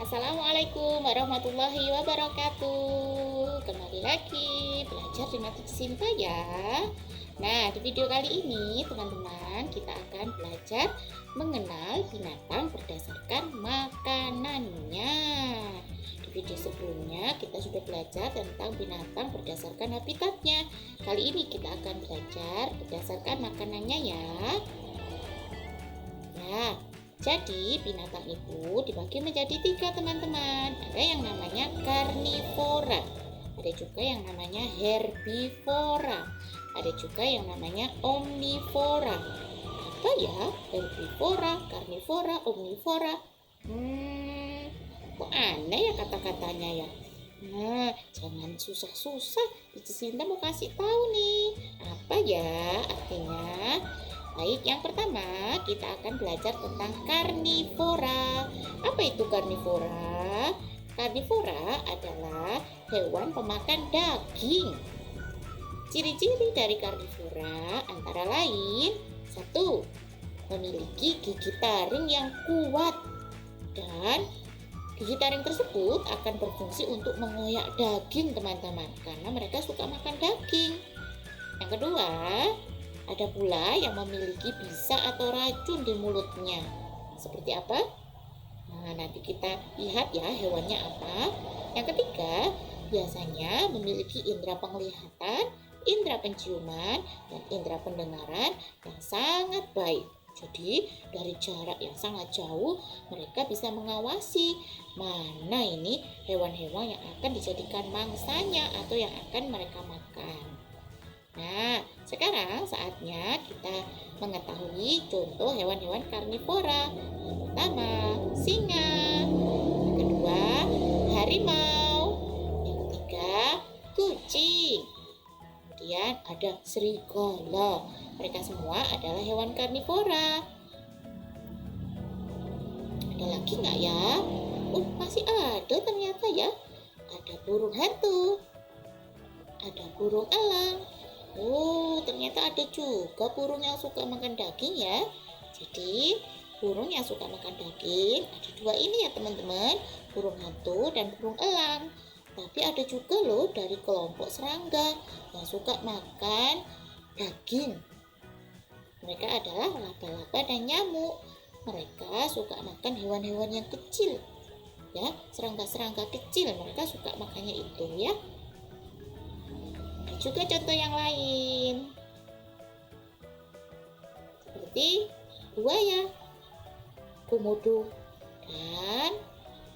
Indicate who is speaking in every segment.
Speaker 1: Assalamualaikum warahmatullahi wabarakatuh. Kembali lagi belajar dengan Cinta ya. Nah, di video kali ini teman-teman kita akan belajar mengenal binatang berdasarkan makanannya. Di video sebelumnya kita sudah belajar tentang binatang berdasarkan habitatnya. Kali ini kita akan belajar berdasarkan makanannya ya. Nah, jadi binatang itu dibagi menjadi 3 teman-teman. Ada yang namanya karnivora, ada juga yang namanya herbivora, ada juga yang namanya omnivora. Apa ya herbivora, karnivora, omnivora? Kok aneh ya kata-katanya ya. Nah, jangan susah-susah. Cinta mau kasih tahu nih. Apa ya artinya? Baik, yang pertama kita akan belajar tentang karnivora. Apa itu karnivora? Karnivora adalah hewan pemakan daging. Ciri-ciri dari karnivora antara lain: 1. Memiliki gigi taring yang kuat, dan gigi taring tersebut akan berfungsi untuk mengoyak daging teman-teman, karena mereka suka makan daging. Yang kedua, ada pula yang memiliki bisa atau racun di mulutnya. Seperti apa? Nah, nanti kita lihat ya hewannya apa. Yang ketiga, biasanya memiliki indera penglihatan, indera penciuman, dan indera pendengaran yang sangat baik. Jadi dari jarak yang sangat jauh mereka bisa mengawasi mana ini hewan-hewan yang akan dijadikan mangsanya atau yang akan mereka makan. Nah, sekarang saatnya kita mengetahui contoh hewan-hewan karnivora. Yang pertama, singa. Yang kedua, harimau. Yang ketiga, kucing. Kemudian ada serigala. Mereka semua adalah hewan karnivora. Ada lagi nggak ya? Masih ada ternyata ya. Ada burung hantu. Ada burung elang. Ternyata ada juga burung yang suka makan daging ya. Jadi burung yang suka makan daging ada 2 ini ya teman-teman, burung hantu dan burung elang. Tapi ada juga loh dari kelompok serangga yang suka makan daging. Mereka adalah laba-laba dan nyamuk. Mereka suka makan hewan-hewan yang kecil ya, serangga-serangga kecil. Mereka suka makannya itu ya. Juga contoh yang lain seperti buaya, komodo, dan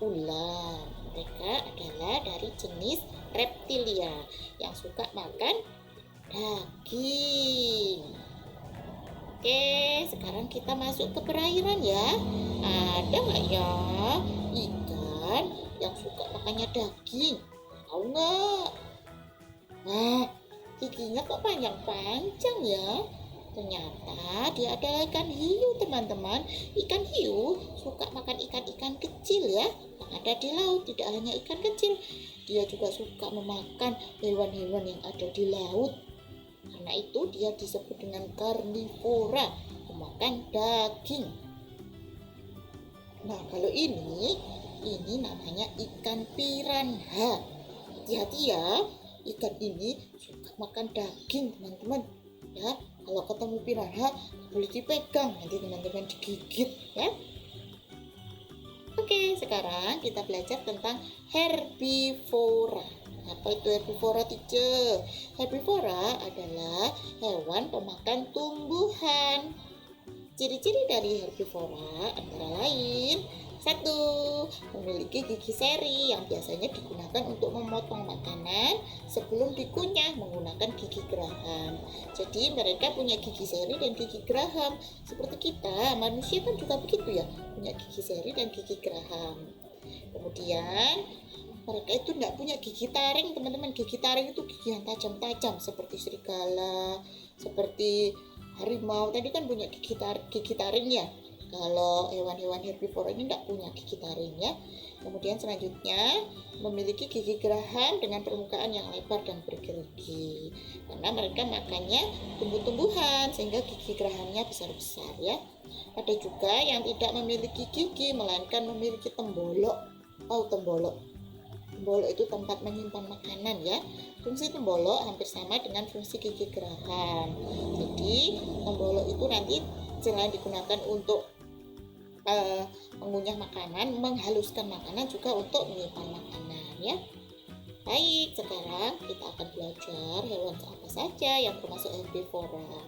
Speaker 1: ular. Mereka adalah dari jenis reptilia yang suka makan daging. Oke, sekarang kita masuk ke perairan ya. Ada nggak ya ikan yang suka makannya daging? Tahu nggak? Nah, giginya kok panjang-panjang ya? Ternyata dia adalah ikan hiu teman-teman. Ikan hiu suka makan ikan-ikan kecil ya, yang ada di laut. Tidak hanya ikan kecil, dia juga suka memakan hewan-hewan yang ada di laut. Karena itu dia disebut dengan karnivora, pemakan daging. Nah, kalau ini namanya ikan piranha. Hati-hati ya. Ikan ini suka makan daging teman-teman ya. Kalau ketemu piranha boleh dipegang, nanti teman-teman digigit ya. Oke, sekarang kita belajar tentang herbivora. Apa itu herbivora, teacher? Herbivora adalah hewan pemakan tumbuhan. Ciri-ciri dari herbivora antara lain: 1. Memiliki gigi seri yang biasanya digunakan untuk memotong makanan sebelum dikunyah menggunakan gigi geraham. Jadi mereka punya gigi seri dan gigi geraham. Seperti kita, manusia kan juga begitu ya, punya gigi seri dan gigi geraham. Kemudian mereka itu tidak punya gigi taring teman-teman. Gigi taring itu gigi yang tajam-tajam seperti serigala, seperti harimau. Tadi kan punya gigi taring ya. Kalau hewan-hewan herbivora ini tidak punya gigi taring ya. Kemudian selanjutnya memiliki gigi geraham dengan permukaan yang lebar dan bergerigi. Karena mereka makannya tumbuh-tumbuhan sehingga gigi gerahamnya besar-besar ya. Ada juga yang tidak memiliki gigi melainkan memiliki tembolok tahu tembolok? Tembolok itu tempat menyimpan makanan ya. Fungsi tembolok hampir sama dengan fungsi gigi geraham. Jadi tembolok itu nanti selain digunakan untuk mengunyah makanan, menghaluskan makanan, juga untuk menyimpan makanan ya. Baik, sekarang kita akan belajar hewan apa saja yang termasuk herbivora.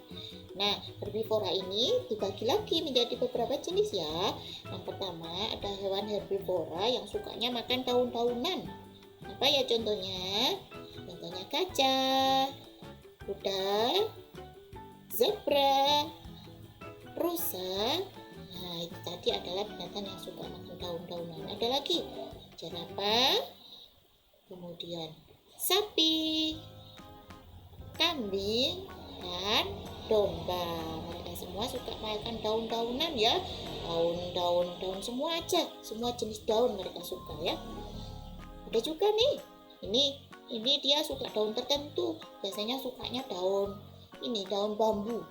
Speaker 1: Nah, herbivora ini dibagi lagi menjadi beberapa jenis ya. Yang pertama ada hewan herbivora yang sukanya makan daun-daunan. Apa ya contohnya? Contohnya gajah, kuda, zebra, rusa. Nah, itu tadi adalah binatang yang suka makan daun-daunan. Ada lagi jerapah, kemudian sapi, kambing, dan domba. Mereka semua suka makan daun-daunan ya. Daun semua aja, semua jenis daun mereka suka ya. Ada juga nih, ini dia suka daun tertentu. Biasanya sukanya daun bambu.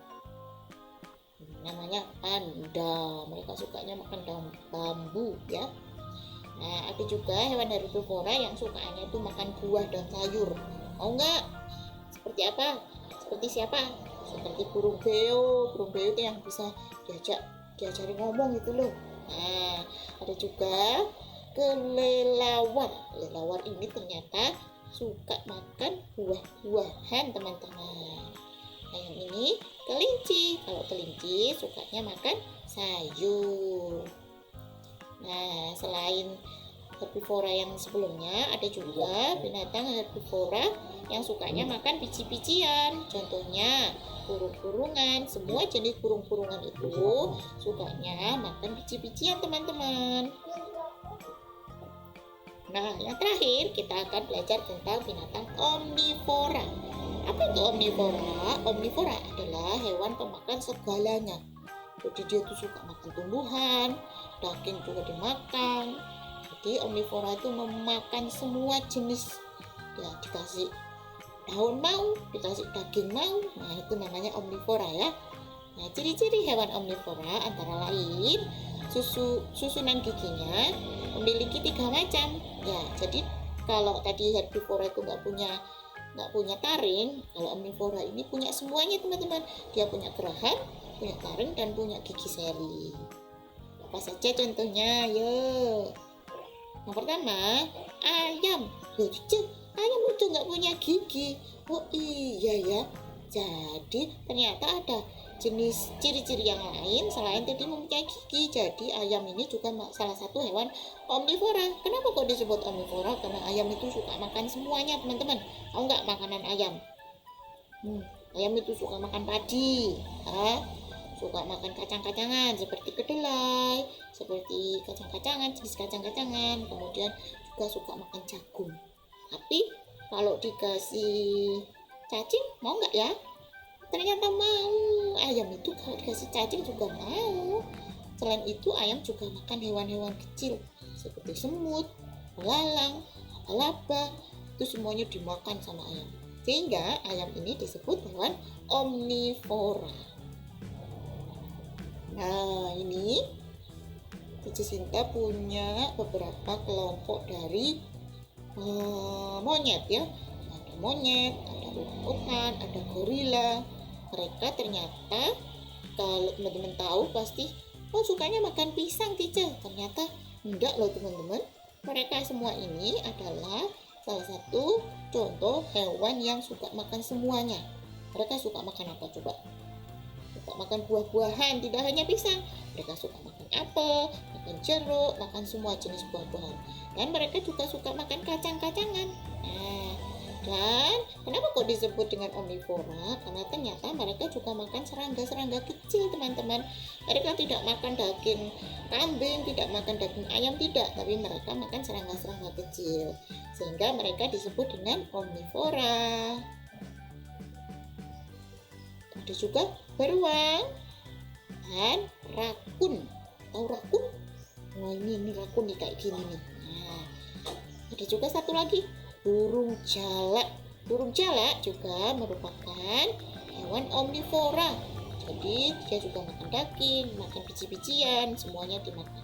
Speaker 1: Namanya panda. Mereka sukanya makan daun bambu ya. Nah, ada juga hewan herbivora yang sukanya itu makan buah dan sayur. Mau nggak? Seperti apa? Seperti siapa? Seperti burung beo. Burung beo itu yang bisa diajari ngomong gitu loh. Nah, ada juga kelelawar. Kelelawar ini ternyata suka makan buah-buahan, teman-teman. Nah, yang ini kelinci. Kalau kelinci sukanya makan sayur. Nah, selain herbivora yang sebelumnya, ada juga binatang herbivora yang sukanya makan biji-bijian. Contohnya burung-burungan. Semua jenis burung-burungan itu sukanya makan biji-bijian, teman-teman. Nah, yang terakhir kita akan belajar tentang binatang omnivora. Apa itu omnivora? Omnivora adalah hewan pemakan segalanya. Jadi dia tuh suka makan tumbuhan, daging juga dimakan. Jadi omnivora itu memakan semua jenis. Ya, dikasih daun mau, dikasih daging mau. Nah, itu namanya omnivora ya. Nah, ciri-ciri hewan omnivora antara lain susunan giginya memiliki 3 macam. Ya, jadi kalau tadi herbivora itu nggak punya taring, kalau omnivora ini punya semuanya, teman-teman. Dia punya geraham, punya taring, dan punya gigi seri. Apa saja contohnya? Yuk. Yang pertama, ayam. Ayam itu nggak punya gigi. Oh iya ya. Jadi ternyata ada jenis ciri-ciri yang lain selain tadi mempunyai gigi. Jadi ayam ini juga salah satu hewan omnivora. Kenapa kok disebut omnivora? Karena ayam itu suka makan semuanya, teman-teman. Tahu nggak makanan ayam? Ayam itu suka makan padi, suka makan kacang-kacangan seperti kedelai, seperti kacang-kacangan, jenis kacang-kacangan. Kemudian juga suka makan jagung. Tapi kalau dikasih cacing, mau nggak ya? Ternyata mau. Ayam itu kalau dikasih cacing juga mau. Selain itu, ayam juga makan hewan-hewan kecil seperti semut, belalang, laba. Itu semuanya dimakan sama ayam. Sehingga ayam ini disebut hewan omnivora. Nah, ini Cici Sinta punya beberapa kelompok dari monyet ya. Ada monyet, ada orang-utan, ada gorila. Mereka ternyata kalau teman-teman tahu pasti sukanya makan pisang, Cici. Ternyata enggak loh, teman-teman. Mereka semua ini adalah salah satu contoh hewan yang suka makan semuanya. Mereka suka makan apa coba? Suka makan buah-buahan, tidak hanya pisang. Mereka suka makan apel, makan jeruk, makan semua jenis buah-buahan. Dan mereka juga suka makan kacang-kacangan. Nah, dan kenapa kok disebut dengan omnivora? Karena ternyata mereka juga makan serangga-serangga kecil, teman-teman. Mereka tidak makan daging kambing, tidak makan daging ayam, tidak. Tapi mereka makan serangga-serangga kecil. Sehingga mereka disebut dengan omnivora. Ada juga beruang dan rakun. Tahu rakun? Nah, ini rakun nih kayak gini nih. Nah, ada juga satu lagi, burung jalak. Burung jalak juga merupakan hewan omnivora. Jadi dia juga makan daging, makan biji-bijian, semuanya dimakan.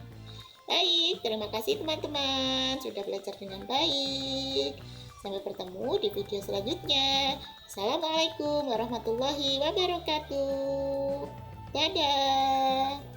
Speaker 1: Baik, terima kasih teman-teman sudah belajar dengan baik. Sampai bertemu di video selanjutnya. Assalamualaikum warahmatullahi wabarakatuh. Dadah.